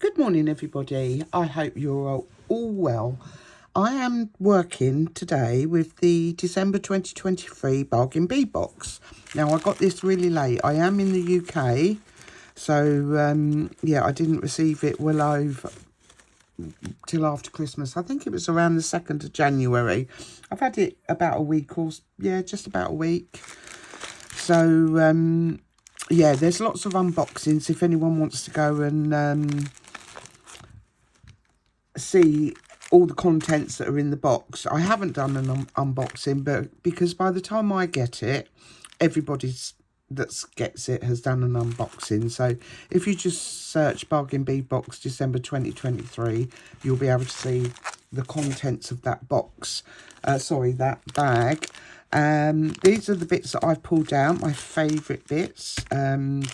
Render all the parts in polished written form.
Good morning, everybody. I hope you're all well. I am working today with the December 2023 Bargain Bead box. Now, I got this really late. I am in the UK, so yeah, I didn't receive it well over till after Christmas. I think it was around the 2nd of January. I've had it about a week or, yeah, just about a week. So, yeah, there's lots of unboxings if anyone wants to go and see all the contents that are in the box. I haven't done an unboxing, but because by the time I get it, everybody that gets it has done an unboxing. So if you just search Bargain Bead box December 2023, you'll be able to see the contents of that box. That bag. These are the bits that I've pulled out, my favourite bits.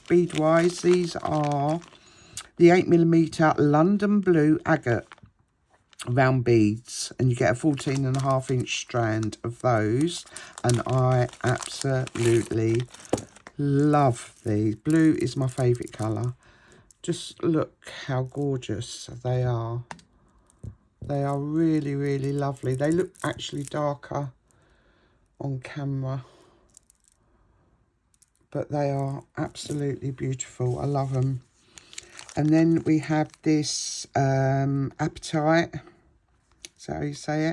Bead wise, these are the 8mm London Blue agate round beads, and you get a 14.5-inch strand of those, and I absolutely love these. Blue is my favourite colour. Just look how gorgeous they are. They are really, really lovely. They look actually darker on camera, but they are absolutely beautiful. I love them. And then we have this Appetite, is that how you say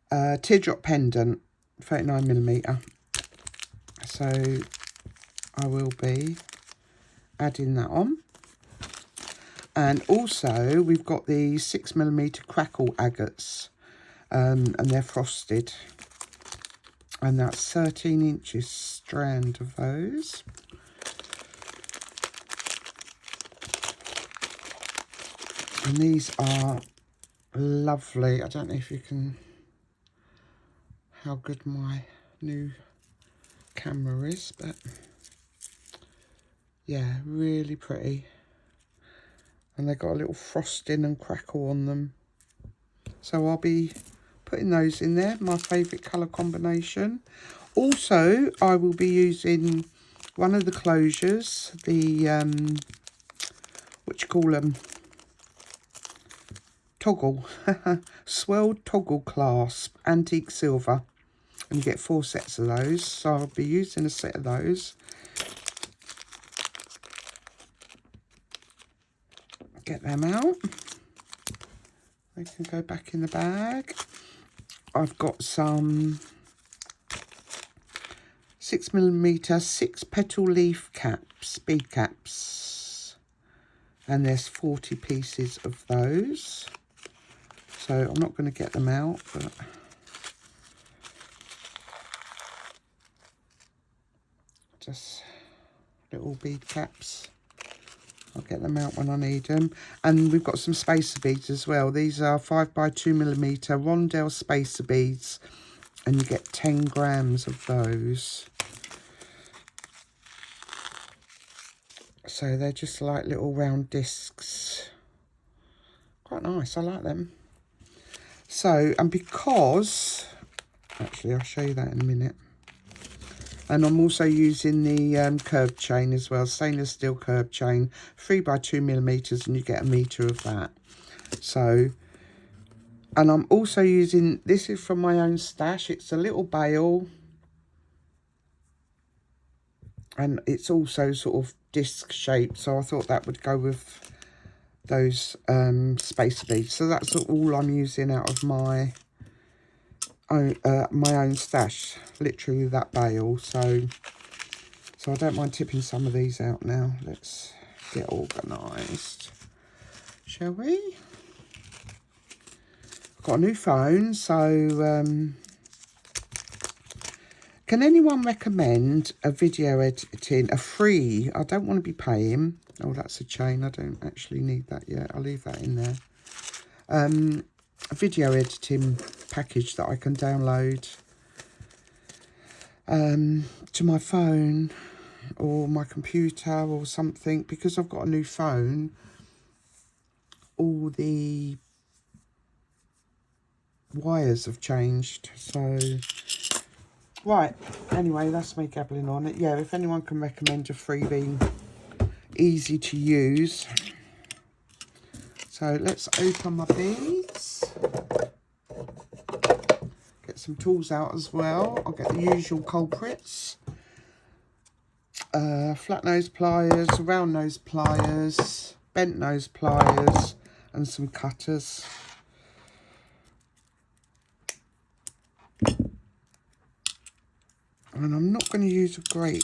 it? Teardrop pendant, 39mm. So I will be adding that on. And also we've got the 6mm crackle agates, and they're frosted. And that's 13 inches strand of those. And these are lovely. I don't know if you can, how good my new camera is, but yeah, really pretty. And they've got a little frosting and crackle on them. So I'll be putting those in there, my favourite colour combination. Also, I will be using one of the closures, the, what you call them? Toggle, swirled toggle clasp, antique silver, and you get 4 sets of those, so I'll be using a set of those. Get them out, they can go back in the bag. I've got some 6mm 6-petal leaf caps, bead caps, and there's 40 pieces of those. So I'm not going to get them out, but just little bead caps. I'll get them out when I need them. And we've got some spacer beads as well. These are 5x2mm rondelle spacer beads, and you get 10 grams of those. So they're just like little round discs. Quite nice, I like them. So, and because, actually I'll show you that in a minute. And I'm also using the curved chain as well, stainless steel curved chain, 3x2mm, and you get 1 metre of that. So, and I'm also using, this is from my own stash, it's a little bail. And it's also sort of disc shaped, so I thought that would go with those spacer beads. So that's all I'm using out of my own stash, literally that bail. So I don't mind tipping some of these out now. Let's get organised, shall we? I've got a new phone, so can anyone recommend a video editing, a free, I don't want to be paying. Oh, that's a chain. I don't actually need that yet. I'll leave that in there. A video editing package that I can download to my phone or my computer or something. Because I've got a new phone, all the wires have changed. So, right, anyway, that's me gabbling on it. Yeah, if anyone can recommend a freebie, easy to use, So let's open my beads. Get some tools out as well. I'll get the usual culprits. Flat nose pliers, round nose pliers, bent nose pliers, and some cutters. And I'm not going to use a great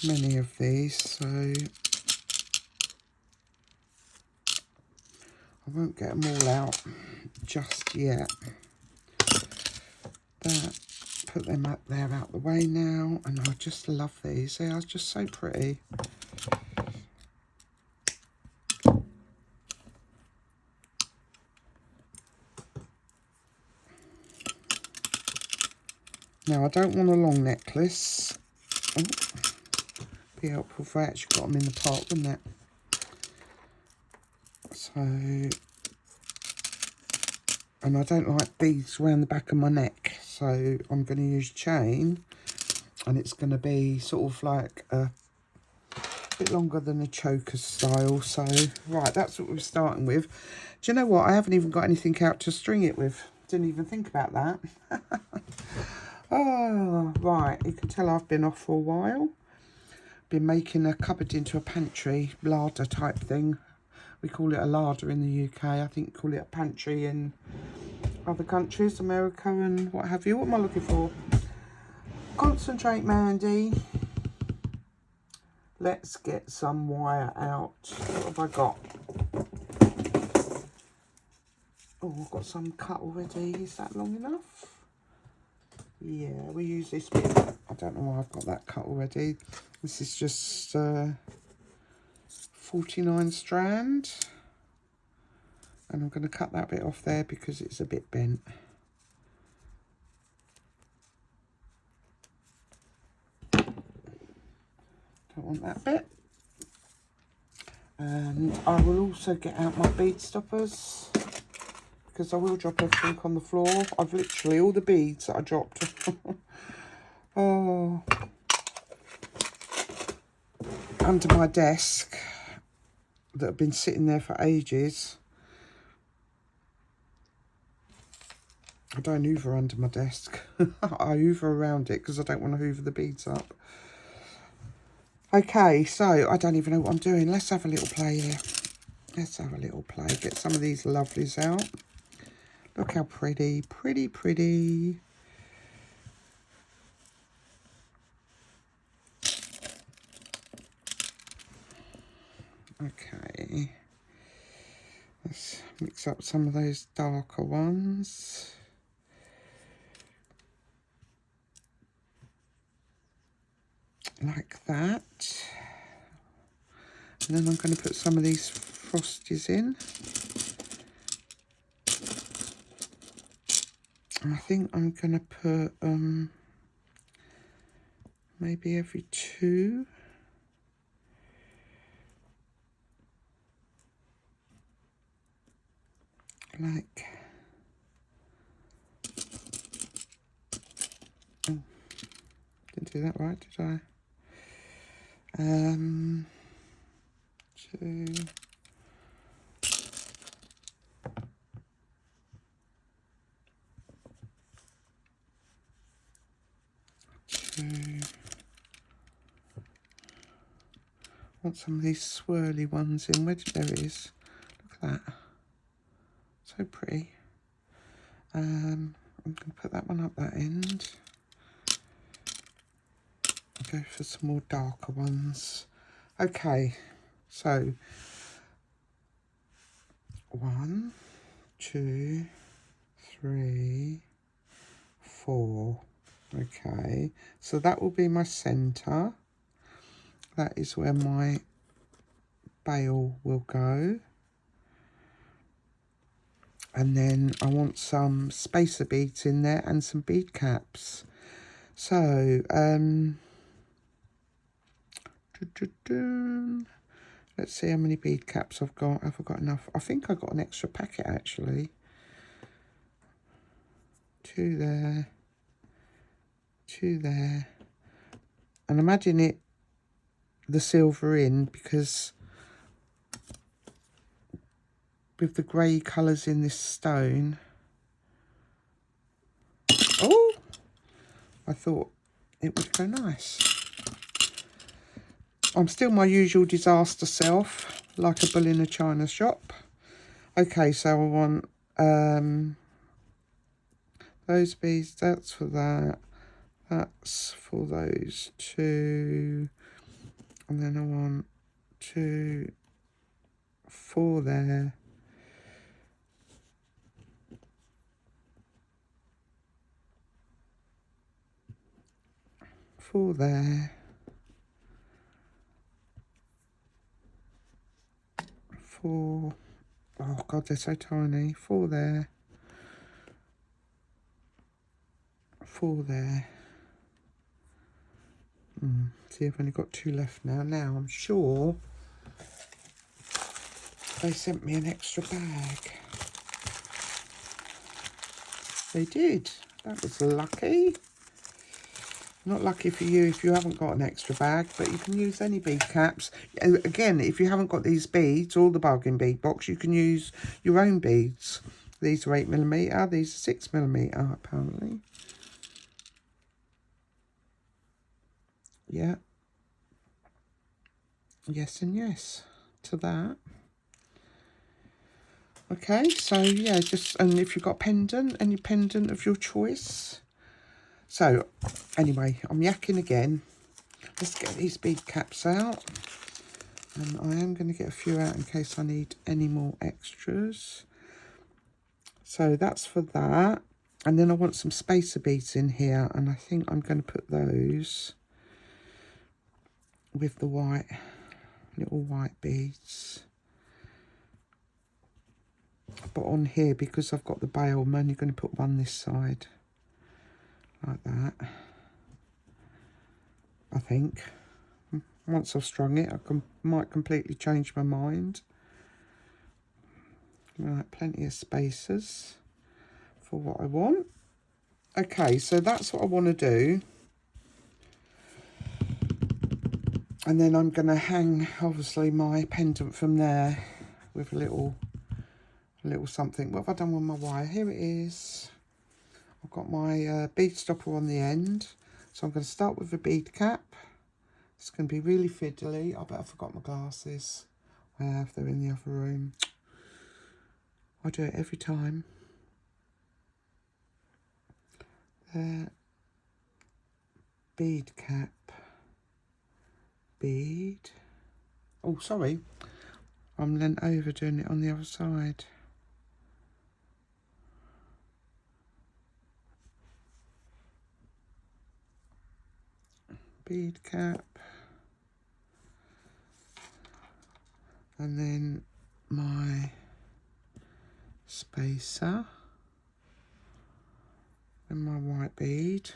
many of these, so I won't get them all out just yet. But put them up there out the way now, and I just love these. They are just so pretty. Now, I don't want a long necklace. Oh, be helpful if I actually got them in the pot, wouldn't it? So, and I don't like beads around the back of my neck, so I'm going to use chain, and it's going to be sort of like a bit longer than a choker style. So, right, that's what we're starting with. Do you know what? I haven't even got anything out to string it with. Didn't even think about that. Oh, right, you can tell I've been off for a while. Been making a cupboard into a pantry, larder type thing. We call it a larder in the UK. I think call it a pantry in other countries, America and what have you. What am I looking for? Concentrate, Mandy. Let's get some wire out. What have I got? Oh, I've got some cut already. Is that long enough? Yeah, we use this bit. I don't know why I've got that cut already. This is just 49 strand. And I'm going to cut that bit off there because it's a bit bent. Don't want that bit. And I will also get out my bead stoppers, because I will drop everything on the floor. I've literally, all the beads that I dropped. Oh, under my desk that have been sitting there for ages. I don't hoover under my desk. I hoover around it because I don't want to hoover the beads up. Okay, so I don't even know what I'm doing. Let's have a little play here. Let's have a little play. Get some of these lovelies out. Look how pretty, pretty, pretty. Okay. Let's mix up some of those darker ones. Like that. And then I'm going to put some of these frosties in. And I think I'm going to put maybe every two. Like, oh, didn't do that right, did I? Two. Two. Want some of these swirly ones in. Where there it is. Look at that. So pretty. I'm going to put that one up that end. Go for some more darker ones. Okay, so 1, 2, 3, 4. Okay, so that will be my centre. That is where my bail will go. And then I want some spacer beads in there and some bead caps. So, let's see how many bead caps I've got. Have I got enough? I think I got an extra packet actually. 2 there. 2 there. And imagine it, the silver in, because with the grey colours in this stone. Oh, I thought it would go nice. I'm still my usual disaster self, like a bull in a china shop. Okay, so I want those beads, that's for that. That's for those two. And then I want 2, 4 there. Four there. 4. Oh God, they're so tiny. 4 there. 4 there. See, I've only got 2 left now. Now, I'm sure they sent me an extra bag. They did. That was lucky. Not lucky for you if you haven't got an extra bag, but you can use any bead caps. Again, if you haven't got these beads or the bargain bead box, you can use your own beads. These are 8mm, these are 6mm apparently. Yeah. Yes and yes to that. Okay, so yeah, and if you've got pendant, any pendant of your choice. So anyway, I'm yakking again. Let's get these bead caps out. And I am going to get a few out in case I need any more extras. So that's for that. And then I want some spacer beads in here. And I think I'm going to put those with the little white beads. But on here, because I've got the bail, I'm only going to put one this side. Like that. I think. Once I've strung it, might completely change my mind. Right, plenty of spacers for what I want. Okay, so that's what I want to do. And then I'm going to hang, obviously, my pendant from there with a little something. What have I done with my wire? Here it is. I've got my bead stopper on the end. So I'm going to start with a bead cap. It's going to be really fiddly. I bet I forgot my glasses. I have, they're in the other room. I do it every time. There. Bead cap. Bead. Oh, sorry. I'm then over doing it on the other side. Bead cap. And then my spacer. And my white bead.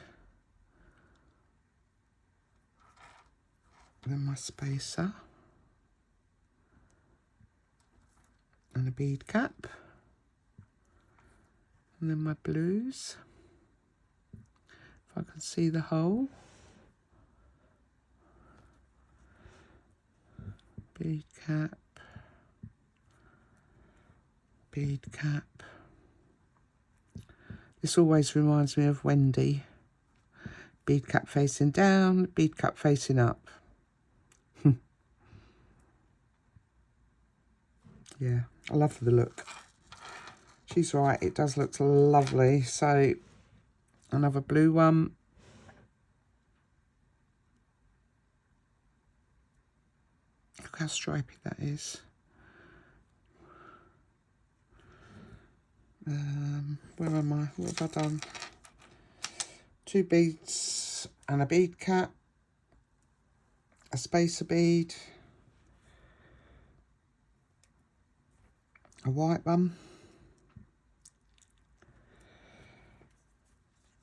And then my spacer. And a bead cap. And then my blues. If I can see the hole. Bead cap. Bead cap. This always reminds me of Wendy. Bead cap facing down, bead cap facing up. Yeah, I love the look. She's right, it does look lovely. So, another blue one. Look how stripy that is. Where am I? What have I done? 2 beads and a bead cap. A spacer bead. A white one.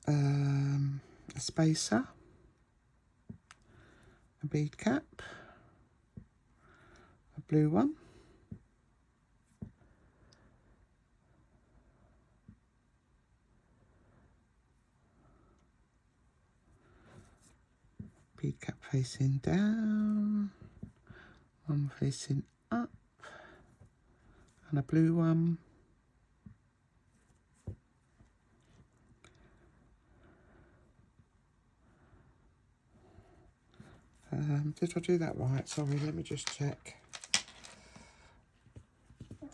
A spacer. A bead cap. A blue one. Bead cap facing down, one facing up, and a blue one. Did I do that right? Sorry, let me just check.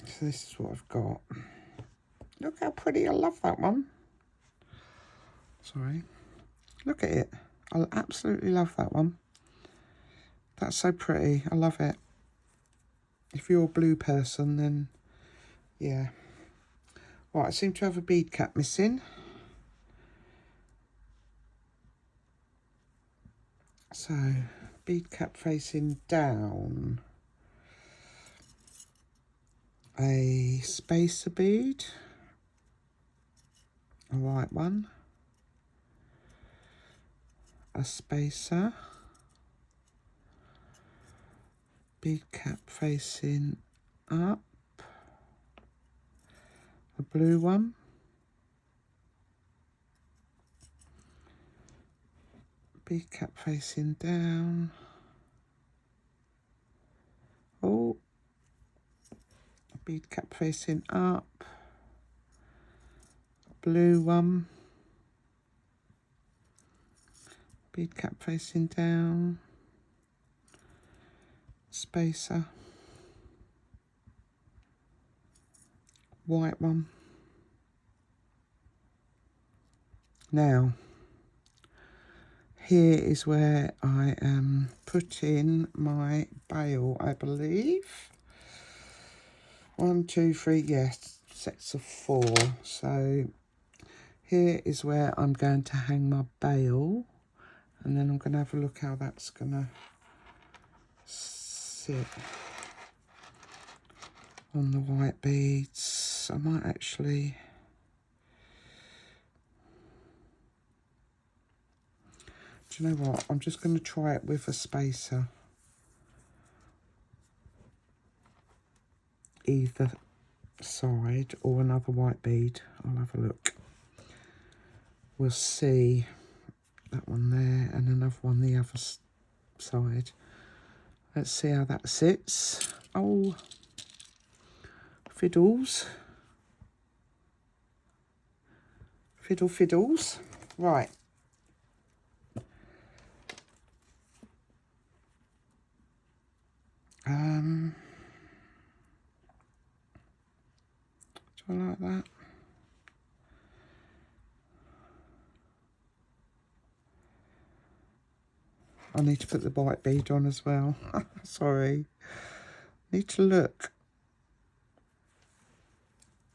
So this is what I've got. Look how pretty, I love that one. Sorry. Look at it. I absolutely love that one. That's so pretty. I love it. If you're a blue person, then yeah. Right, I seem to have a bead cap missing. So, bead cap facing down. A spacer bead. A white one. A spacer. Bead cap facing up. A blue one. Bead cap facing down. Oh, bead cap facing up. Blue one. Bead cap facing down. Spacer. White one. Now, here is where I am putting my bail, I believe. 1, 2, 3, yes, sets of 4. So here is where I'm going to hang my bail, and then I'm going to have a look how that's going to sit on the white beads. I might actually... Do you know what? I'm just going to try it with a spacer. Either side or another white bead. I'll have a look. We'll see. That one there and another one the other side. Let's see how that sits. Oh, fiddles. Fiddle fiddles. Right. Do I like that? I need to put the white bead on as well. Sorry. Need to look.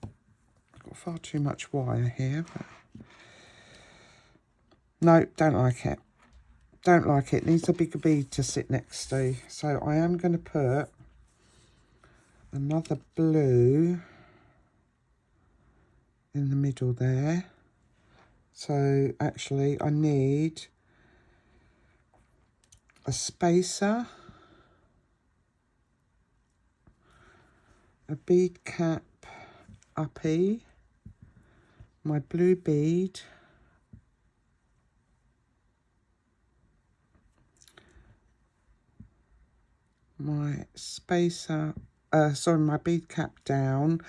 I've got far too much wire here. But... No, don't like it. Don't like it. Needs a bigger bead to sit next to. So I am going to put another blue in the middle there. So actually I need a spacer, a bead cap uppy, my blue bead, my spacer, sorry, my bead cap down,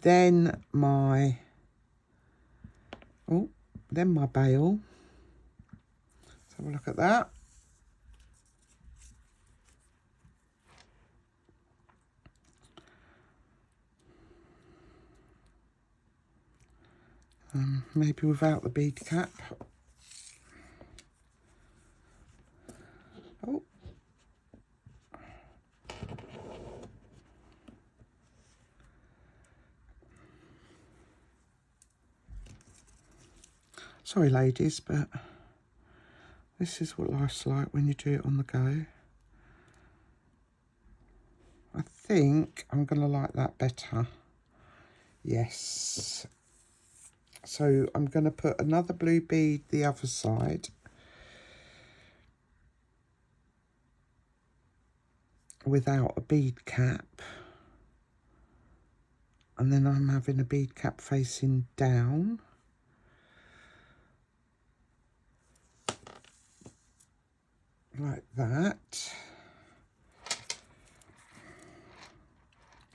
then my, oh, then my bail. Let's have a look at that. Maybe without the bead cap. Oh. Sorry ladies, but this is what life's like when you do it on the go. I think I'm going to like that better. Yes. So I'm going to put another blue bead the other side. Without a bead cap. And then I'm having a bead cap facing down. Like that.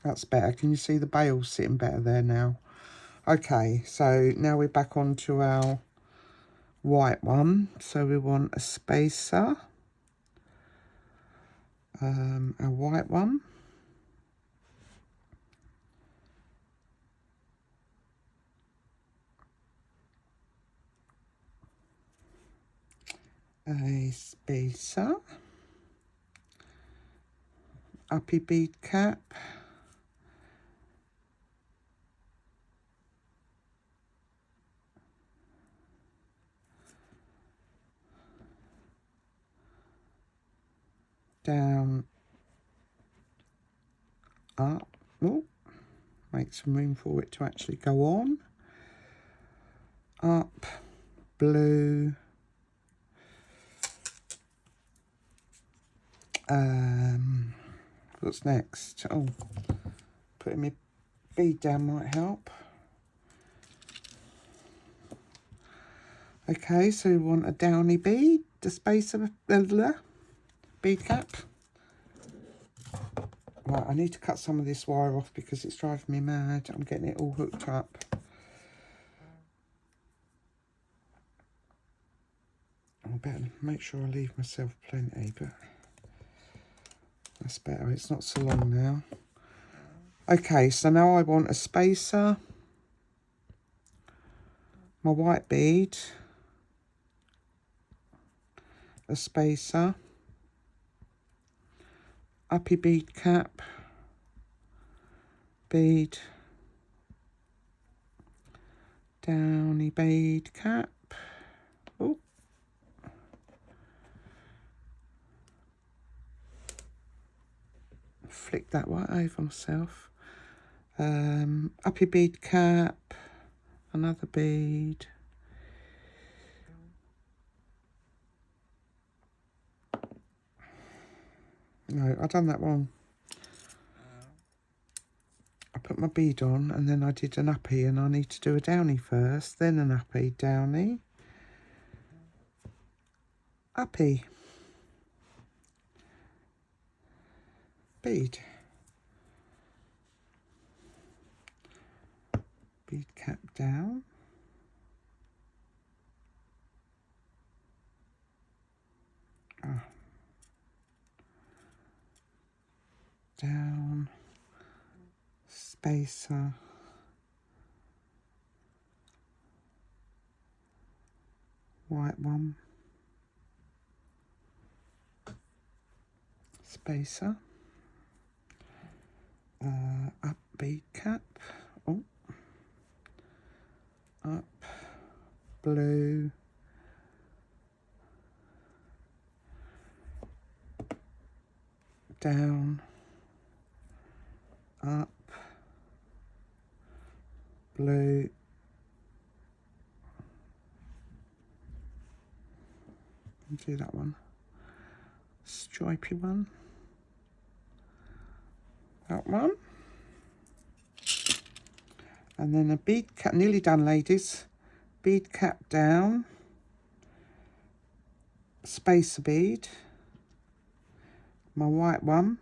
That's better. Can you see the bail sitting better there now? Okay, so now we're back onto our white one. So we want a spacer, a white one, a spacer, uppy bead cap, down, up, oh, make some room for it to actually go on, up, blue, what's next? Oh, putting my bead down might help. Okay, so we want a downy bead, the space of a bead cap. Right, I need to cut some of this wire off because it's driving me mad. I'm getting it all hooked up. I better make sure I leave myself plenty, but that's better. It's not so long now. Okay, so now I want a spacer, my white bead, a spacer, uppy bead cap, bead, downy bead cap. Oh, flick that right over myself. Uppy bead cap, another bead, no, I've done that wrong. I put my bead on and then I did an uppy, and I need to do a downy first, then an uppy, downy, uppy, bead, bead cap down, down, spacer, white one, spacer, up bead cap, oh, up, blue, down, up, blue, do that one, stripy one, that one, and then a bead cap, nearly done ladies, bead cap down, spacer bead, my white one,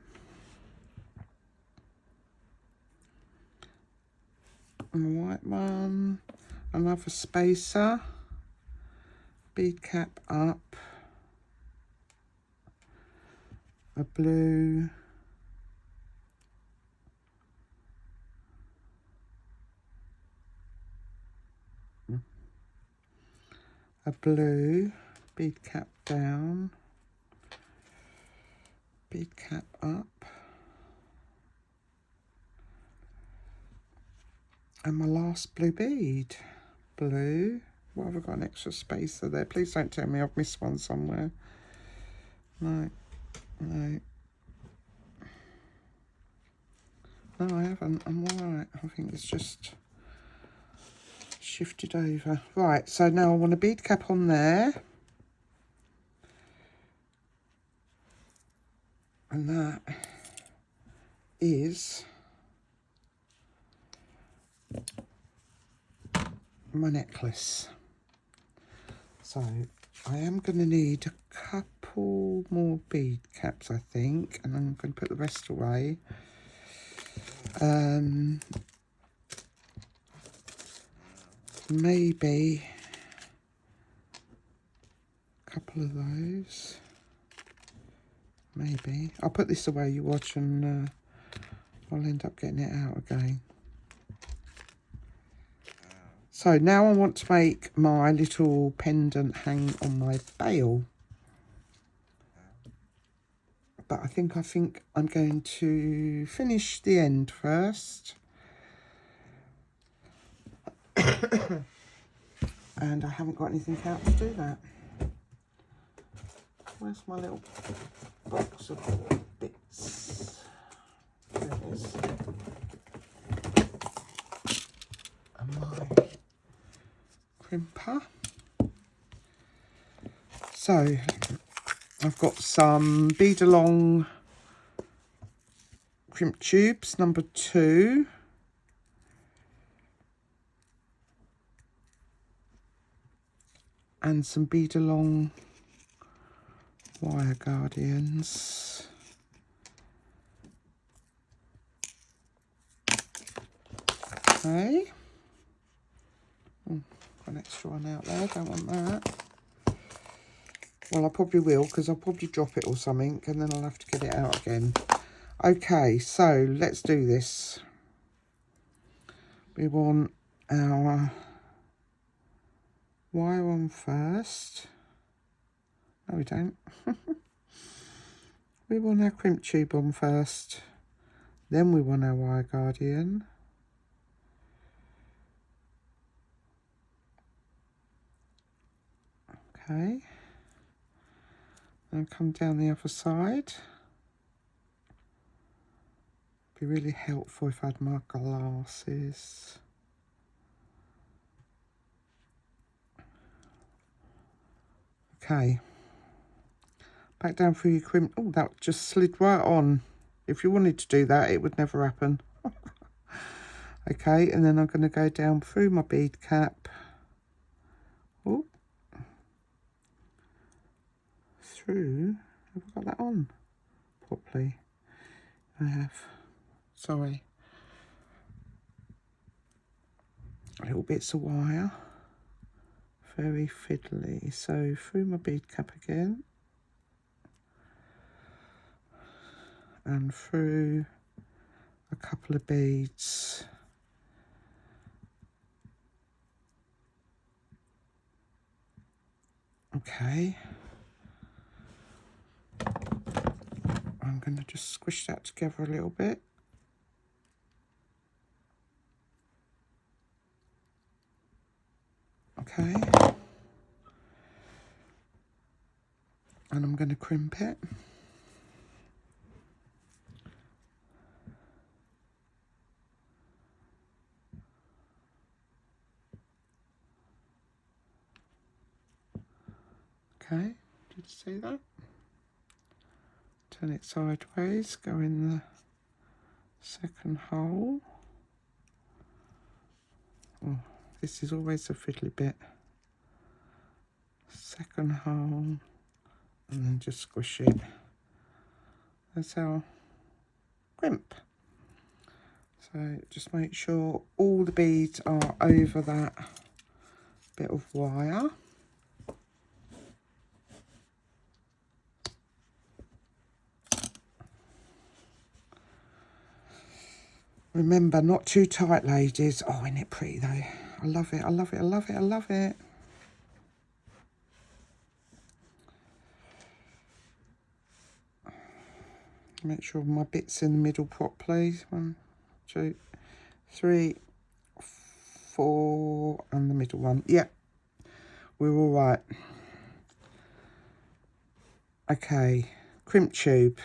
another spacer, bead cap up, a blue, bead cap down, bead cap up, and my last blue bead, blue. What have I got, an extra spacer there? Please don't tell me I've missed one somewhere. No, no. No, I haven't. I'm all right. I think it's just shifted over. Right, so now I want a bead cap on there. And that is my necklace. So I am going to need a couple more bead caps, I think, and I'm going to put the rest away. Maybe a couple of those. Maybe. I'll put this away, you watch, and I'll end up getting it out again. So now I want to make my little pendant hang on my bail. But I think I'm going to finish the end first. And I haven't got anything out to do that. Where's my little box of bits? There it is. And my crimper. So I've got some Bead Along crimp tubes, number 2. And some Bead Along wire guardians. Okay. Oh, got an extra one out there, don't want that. Well, I probably will, because I'll probably drop it or something, and then I'll have to get it out again. Okay, so let's do this. We want our wire on first. No, we don't. We want our crimp tube on first. Then we want our wire guardian. Okay. And come down the other side. Be really helpful if I had my glasses. Okay. Back down through your crimp. Oh, that just slid right on. If you wanted to do that, it would never happen. Okay, and then I'm going to go down through my bead cap. Oh. Through. Have I got that on properly? I have. Sorry. Little bits of wire. Very fiddly. So through my bead cap again. And through a couple of beads. Okay. I'm going to just squish that together a little bit. Okay. And I'm going to crimp it. Okay, did you see that? Turn it sideways, go in the second hole. Oh, this is always a fiddly bit. Second hole, and then just squish it. That's our crimp. So just make sure all the beads are over that bit of wire. Remember, not too tight, ladies. Oh, isn't it pretty, though? I love it, I love it, I love it, I love it. Make sure my bit's in the middle properly. 1, 2, 3, 4, and the middle one. Yep, we're all right. Okay, crimp tube.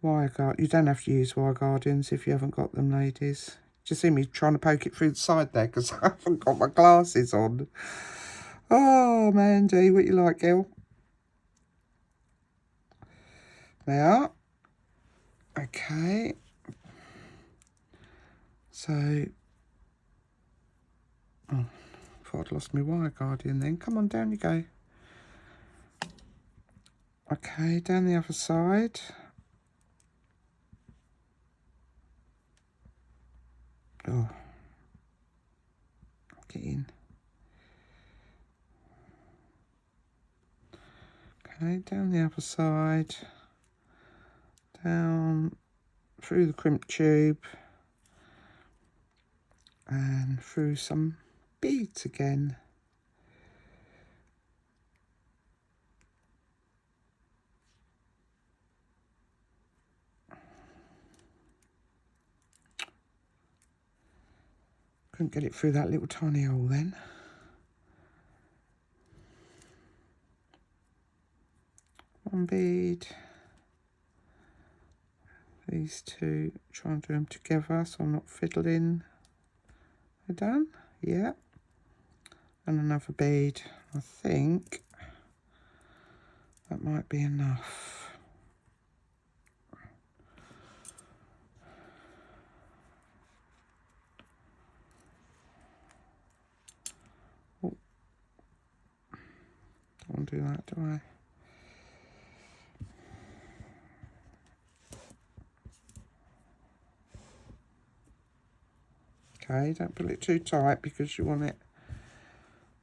Wire guard. You don't have to use wire guardians if you haven't got them, ladies. Just see me trying to poke it through the side there because I haven't got my glasses on. Oh, Mandy, what you like, girl? There. Okay. So, oh, thought I'd lost my wire guardian then. Come on, down you go. Okay, down the other side. Oh, get in. Okay, down the other side, down through the crimp tube, and through some beads again. Couldn't get it through that little tiny hole then. One bead. These two, try and do them together so I'm not fiddling. They're done? Yeah. And another bead. I think that might be enough. Oh. Don't want to do that, do I? Okay, don't pull it too tight because you want it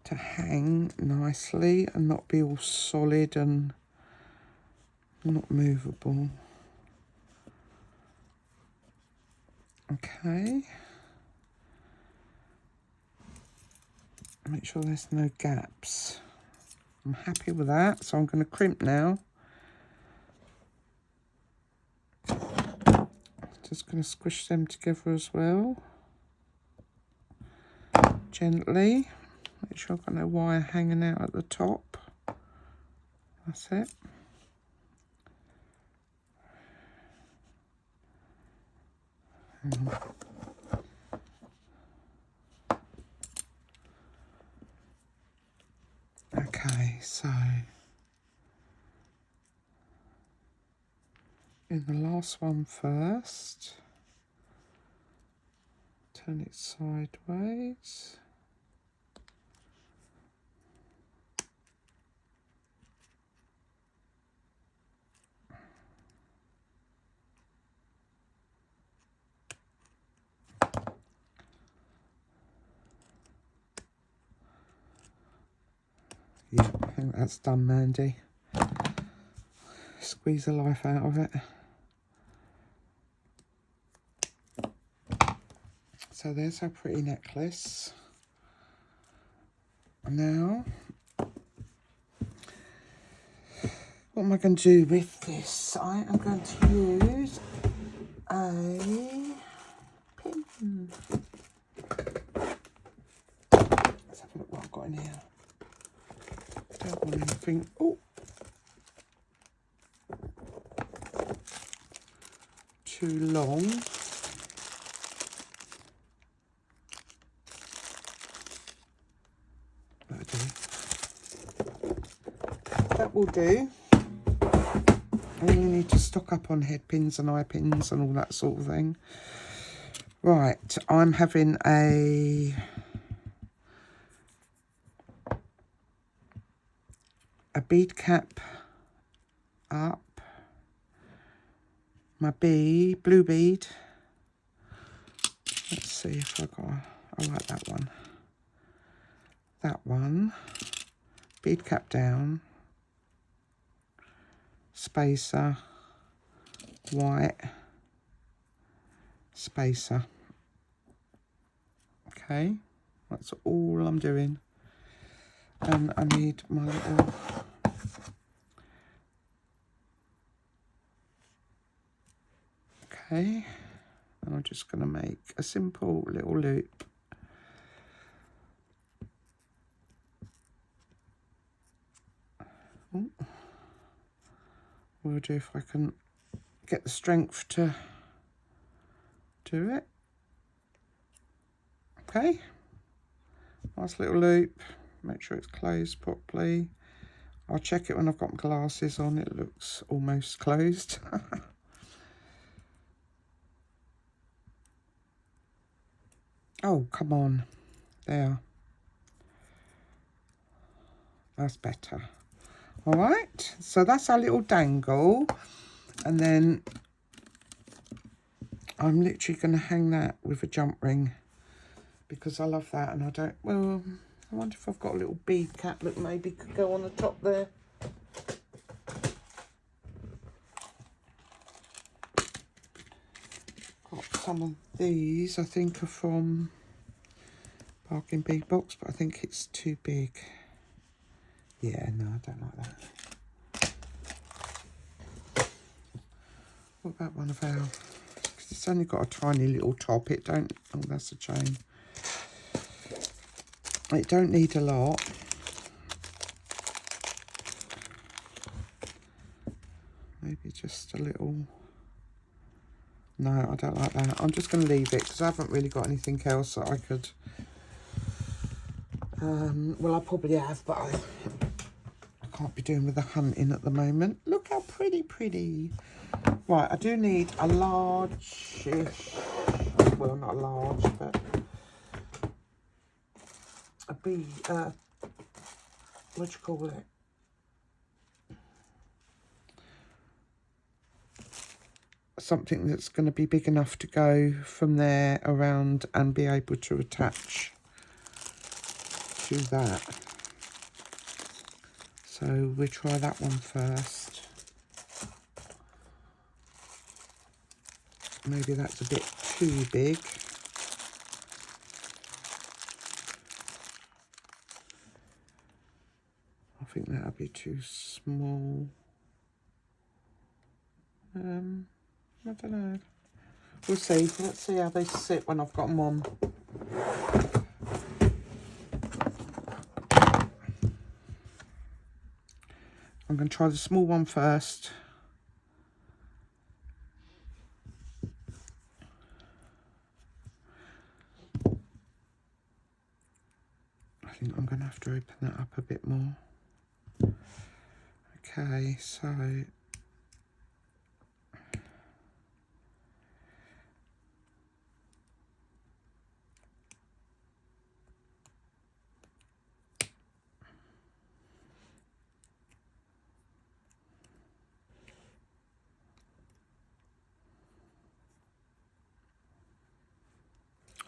to hang nicely and not be all solid and not movable. Okay. Make sure there's no gaps. I'm happy with that, so I'm going to crimp now. Just going to squish them together as well. Gently. Make sure I've got no wire hanging out at the top. That's it. Okay, so in the last one first, turn it sideways. Yeah, I think that's done, Mandy. Squeeze the life out of it. So there's our pretty necklace. Now, what am I going to do with this? I am going to use a pin. Let's have a look what I've got in here. Don't want anything. Oh, too long. That'll do. That will do. And you need to stock up on head pins and eye pins and all that sort of thing. Right, I'm having a bead cap up, my blue bead. Let's see if I like that one. That one, bead cap down, spacer, white, spacer. Okay, that's all I'm doing. And I need my little okay, and I'm just going to make a simple little loop. Ooh. We'll do if I can get the strength to do it. Okay, nice little loop. Make sure it's closed properly. I'll check it when I've got my glasses on. It looks almost closed. Oh, come on. There. That's better. All right. So that's our little dangle. And then I'm literally going to hang that with a jump ring because I love that, and I don't, well, I wonder if I've got a little bead cap that maybe could go on the top there. Got some of these, I think, are from Bargain Bead Box, but I think it's too big. Yeah, no, I don't like that. What about one of our, because it's only got a tiny little top, it don't, oh, that's a chain. It don't need a lot. Maybe just a little. No, I don't like that. I'm just going to leave it because I haven't really got anything else that I could. Well, I probably have, but I can't be doing with the hunting at the moment. Look how pretty. Right, I do need a large-ish, well, not a large, but a bead, what do you call it? Something that's going to be big enough to go from there around and be able to attach to that. So we'll try that one first. Maybe that's a bit too big. I think that'll be too small. I don't know. We'll see. Let's see how they sit when I've got them on. I'm going to try the small one first. I think I'm going to have to open that up a bit more. Okay, so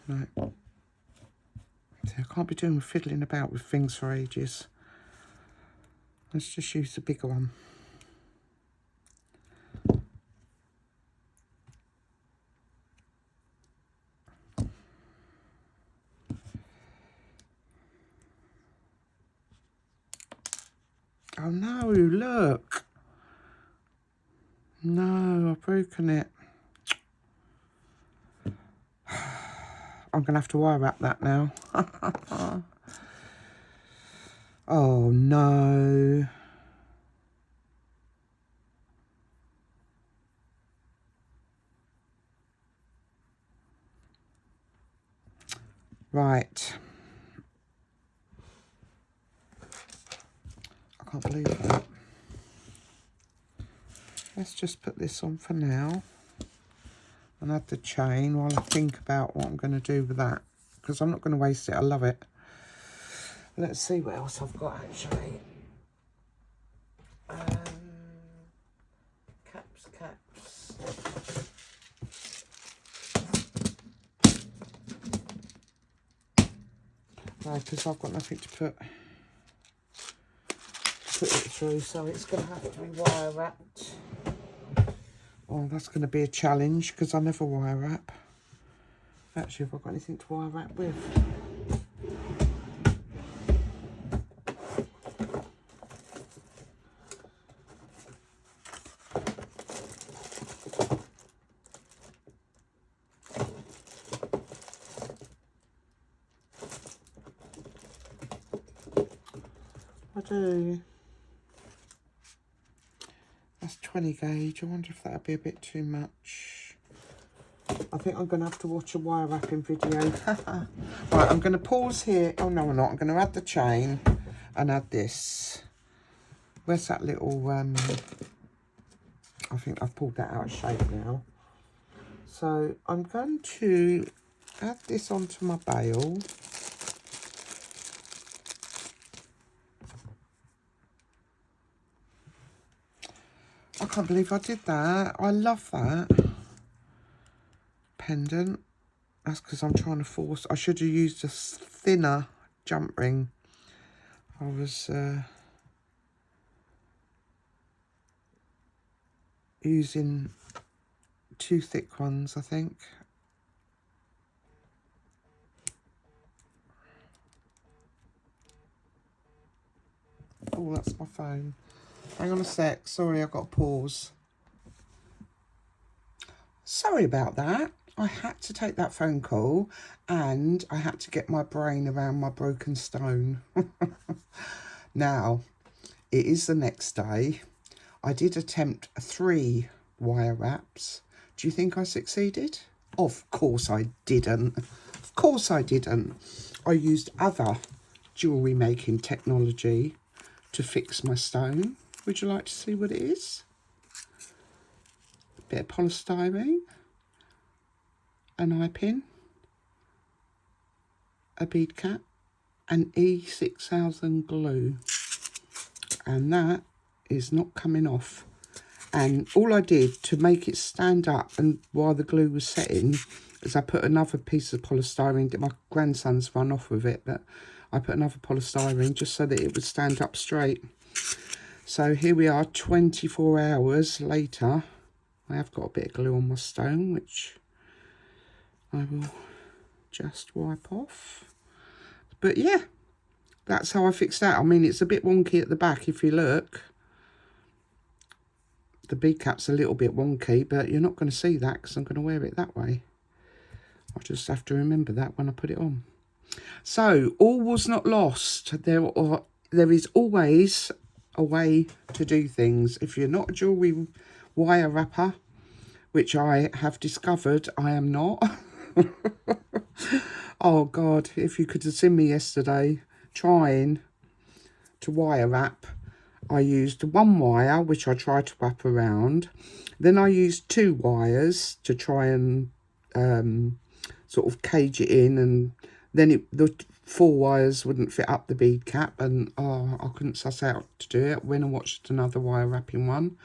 right. See, I can't be doing fiddling about with things for ages. Let's just use the bigger one. Oh no, look. No, I've broken it. I'm going to have to wire wrap that now. Oh no. Right. I can't believe that. Let's just put this on for now and add the chain while I think about what I'm going to do with that, because I'm not going to waste it. I love it. Let's see what else I've got actually. Caps. Right, because I've got nothing to put it through, so it's going to have to be wire wrapped. Oh, that's going to be a challenge because I never wire wrap. Actually, have I got anything to wire wrap with? I do. That's 20 gauge. I wonder if that'd be a bit too much. I think I'm going to have to watch a wire wrapping video. Right, I'm going to pause here. Oh, no, I'm not. I'm going to add the chain and add this. Where's that little... I think I've pulled that out of shape now. So I'm going to add this onto my bail. I can't believe I did that. I love that. pendant. That's because I'm trying to force. I should have used a thinner jump ring. I was using too thick ones, I think. Oh, that's my phone. Hang on a sec. Sorry, I've got to pause. Sorry about that. I had to take that phone call and I had to get my brain around my broken stone. Now, it is the next day. I did attempt 3 wire wraps. Do you think I succeeded? Of course I didn't. Of course I didn't. I used other jewellery making technology to fix my stone. Would you like to see what it is? A bit of polystyrene, an eye pin, a bead cap, and E6000 glue. And that is not coming off. And all I did to make it stand up and while the glue was setting is I put another piece of polystyrene. My grandson's run off with it, but I put another polystyrene just so that it would stand up straight. So here we are 24 hours later. I have got a bit of glue on my stone, which I will just wipe off. But yeah, that's how I fixed that. I mean, it's a bit wonky at the back if you look. The bead cap's a little bit wonky, but you're not going to see that because I'm going to wear it that way. I'll just have to remember that when I put it on. So, all was not lost. There is always a way to do things. If you're not a jewellery wire wrapper, which I have discovered I am not. Oh God, if you could have seen me yesterday trying to wire wrap. I used 1 wire, which I tried to wrap around. Then I used 2 wires to try and sort of cage it in. And then the 4 wires wouldn't fit up the bead cap. And I couldn't suss out to do it. Went and watched another wire wrapping one.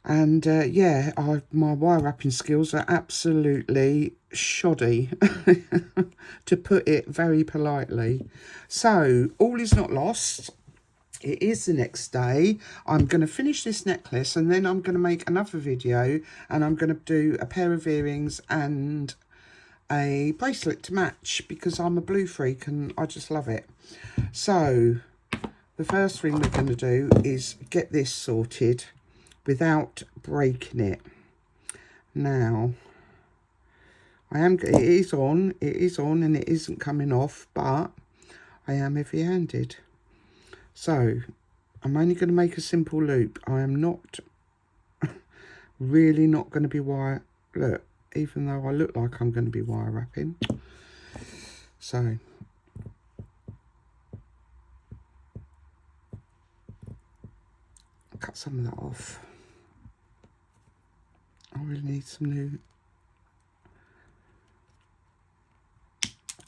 And yeah, my wire wrapping skills are absolutely shoddy, to put it very politely. So, all is not lost. It is the next day. I'm going to finish this necklace and then I'm going to make another video and I'm going to do a pair of earrings and a bracelet to match because I'm a blue freak and I just love it. So the first thing we're going to do is get this sorted without breaking it. Now, it is on and it isn't coming off, but I am heavy-handed. So, I'm only going to make a simple loop. I am not, really not going to be wire, look, even though I look like I'm going to be wire wrapping. So, I'll cut some of that off. I really need some new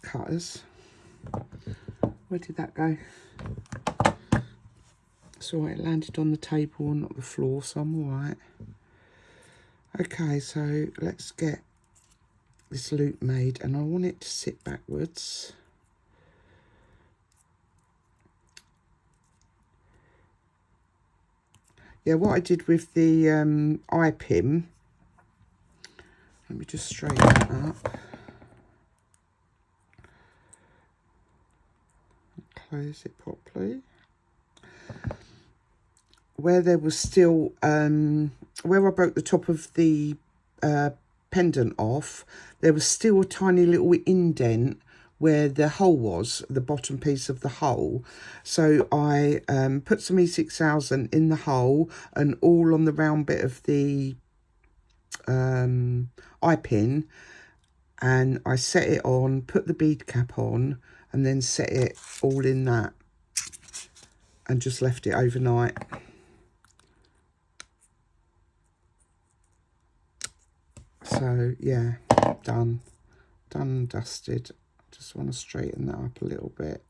cutters. Where did that go? So it landed on the table and not the floor, so I'm all right. Okay, so let's get this loop made, and I want it to sit backwards. Yeah, what I did with the eye pin, let me just straighten that up. Close it properly. Where there was still, where I broke the top of the pendant off, there was still a tiny little indent where the hole was, the bottom piece of the hole. So I put some E6000 in the hole and all on the round bit of the eye pin, and I set it on, put the bead cap on, and then set it all in that and just left it overnight. So yeah, done and dusted. Just want to straighten that up a little bit.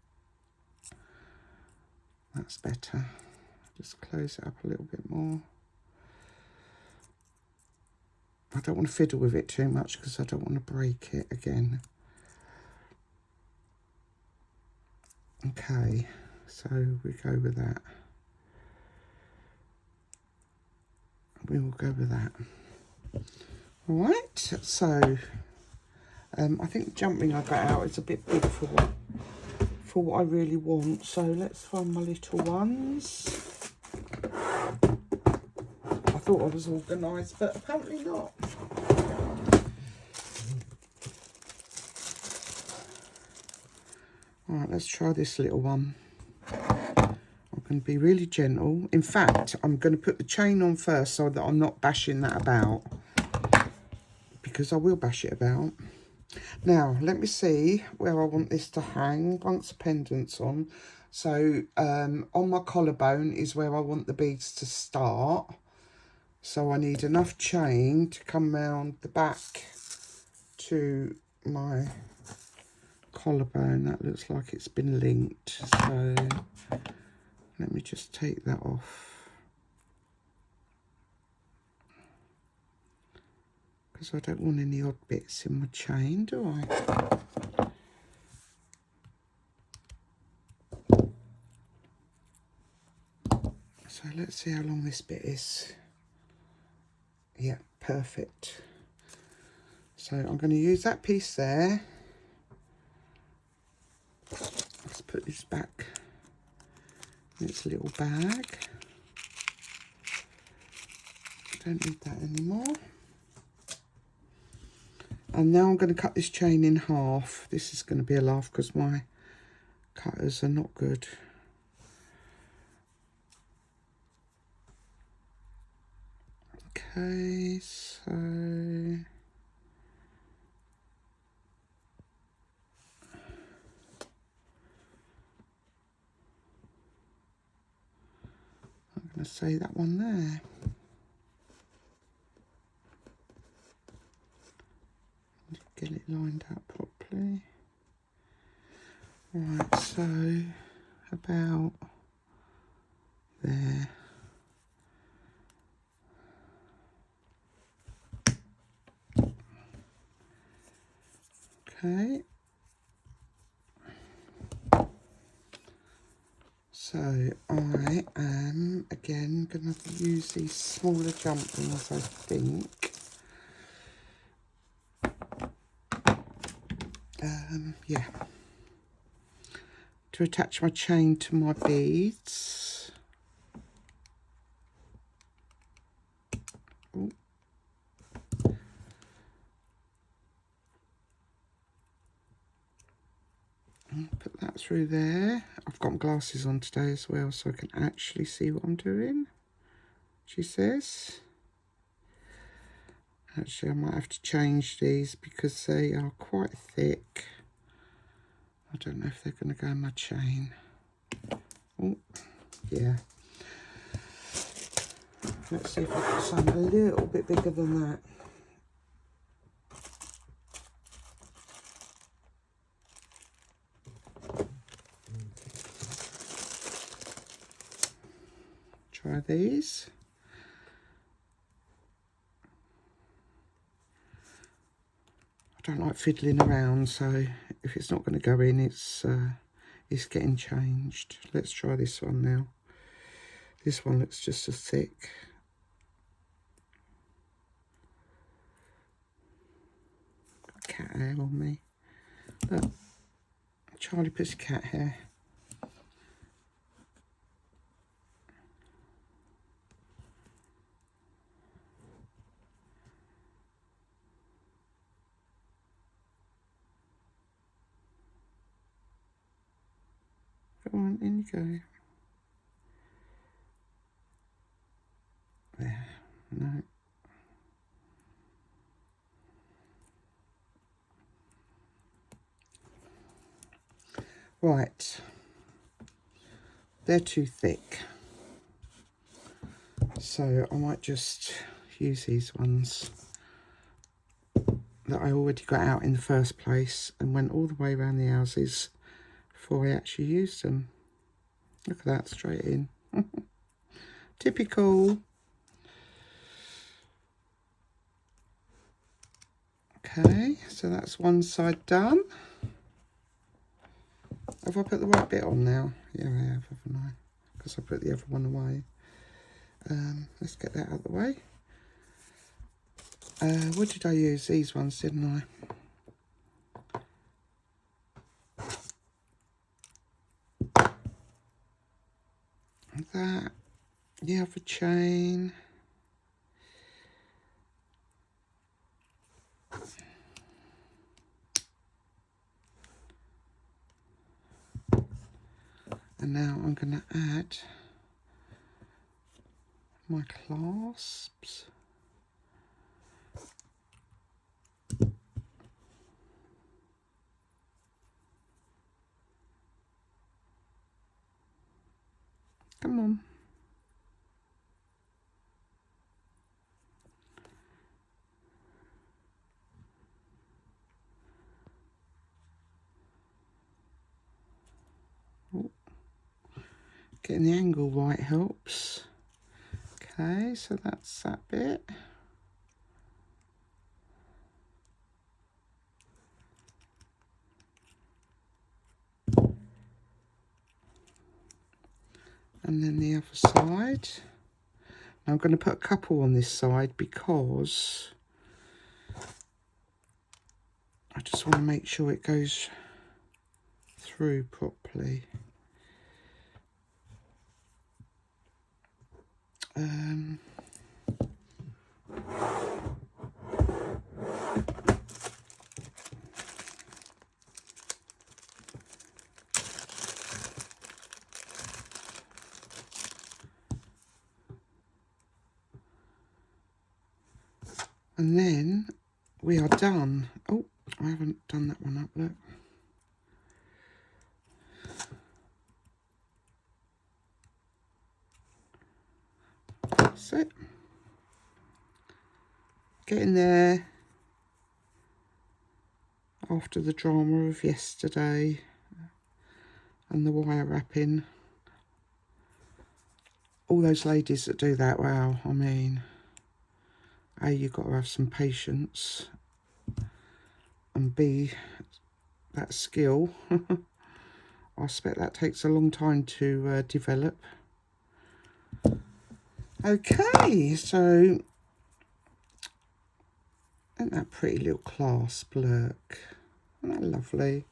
That's better. Just close it up a little bit more. I don't want to fiddle with it too much because I don't want to break it again. Okay, so we go with that. We will go with that. All right, so I think the jump ring I got out is a bit big for what I really want. So let's find my little ones. I thought I was organised, but apparently not. All right, let's try this little one. I'm going to be really gentle. In fact, I'm going to put the chain on first so that I'm not bashing that about, because I will bash it about. Now, let me see where I want this to hang once the pendant's on. So, on my collarbone is where I want the beads to start. So I need enough chain to come round the back to my collarbone. That looks like it's been linked. So let me just take that off, because I don't want any odd bits in my chain, do I? So let's see how long this bit is. Yeah, perfect. So I'm going to use that piece there. Let's put this back in its little bag. Don't need that anymore. And now I'm going to cut this chain in half. This is going to be a laugh because my cutters are not good. Okay, so I'm going to say that one there. Get it lined up properly. Right, so about there. Okay. So I am again going to use these smaller jump rings, I think. Yeah. To attach my chain to my beads. Ooh. Put that through there. I've got my glasses on today as well, so I can actually see what I'm doing, she says. Actually, I might have to change these because they are quite thick. I don't know if they're going to go in my chain. Oh, yeah. Let's see if I can some a little bit bigger than that. Try these. I don't like fiddling around, so if it's not going to go in, it's getting changed. Let's try this one now. This one looks just as thick. Got cat hair on me. Look, Charlie puts cat hair. Go on, in you go. There, no. Right, they're too thick. So I might just use these ones that I already got out in the first place and went all the way around the houses before I actually used them. Look at that, straight in. Typical. Okay, so that's one side done. Have I put the right bit on now? Yeah, I have, haven't I? Because I put the other one away. Let's get that out of the way. What did I use? These ones, didn't I? That, the other chain. And now I'm going to add my clasps. Come on. Oh. Getting the angle right helps. Okay, so that's that bit. And then the other side. Now I'm going to put a couple on this side because I just want to make sure it goes through properly. And then we are done. Oh, I haven't done that one up, look. That's it. Getting there after the drama of yesterday and the wire wrapping. All those ladies that do that, wow, I mean, A, you've got to have some patience, and B, that skill. I expect that takes a long time to develop. Okay, so isn't that pretty little clasp, look? Isn't that lovely?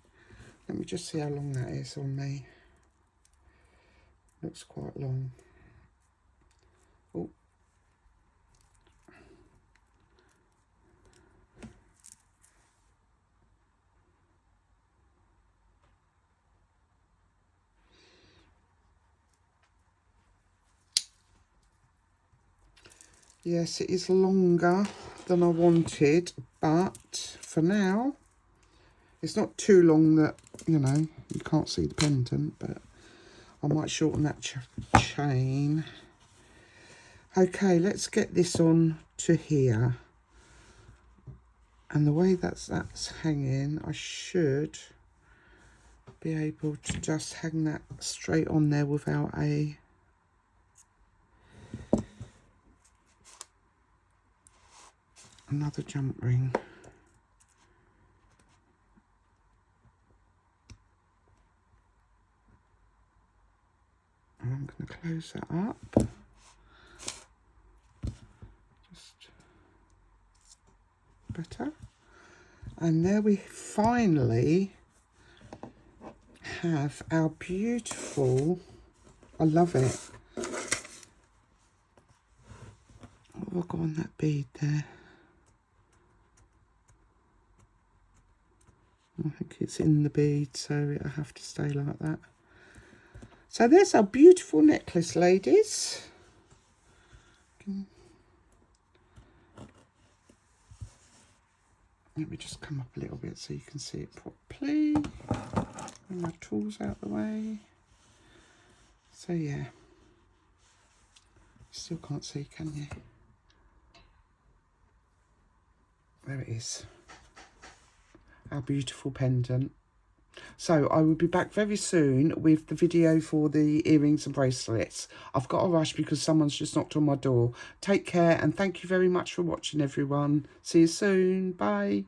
Let me just see how long that is on me. Looks quite long. Oh. Yes, it is longer than I wanted, but for now, it's not too long that, you know, you can't see the pendant, but I might shorten that chain. Okay, let's get this on to here. And the way that's hanging, I should be able to just hang that straight on there without another jump ring. And I'm going to close that up. Just better. And there we finally have our beautiful, I love it. What have I got on that bead there? I think it's in the bead, so it'll have to stay like that. So there's our beautiful necklace, ladies. Let me just come up a little bit so you can see it properly. Bring my tools out the way. So yeah. Still can't see, can you? There it is. Our beautiful pendant. So I will be back very soon with the video for the earrings and bracelets. I've got to rush because someone's just knocked on my door. Take care and thank you very much for watching, everyone. See you soon. Bye.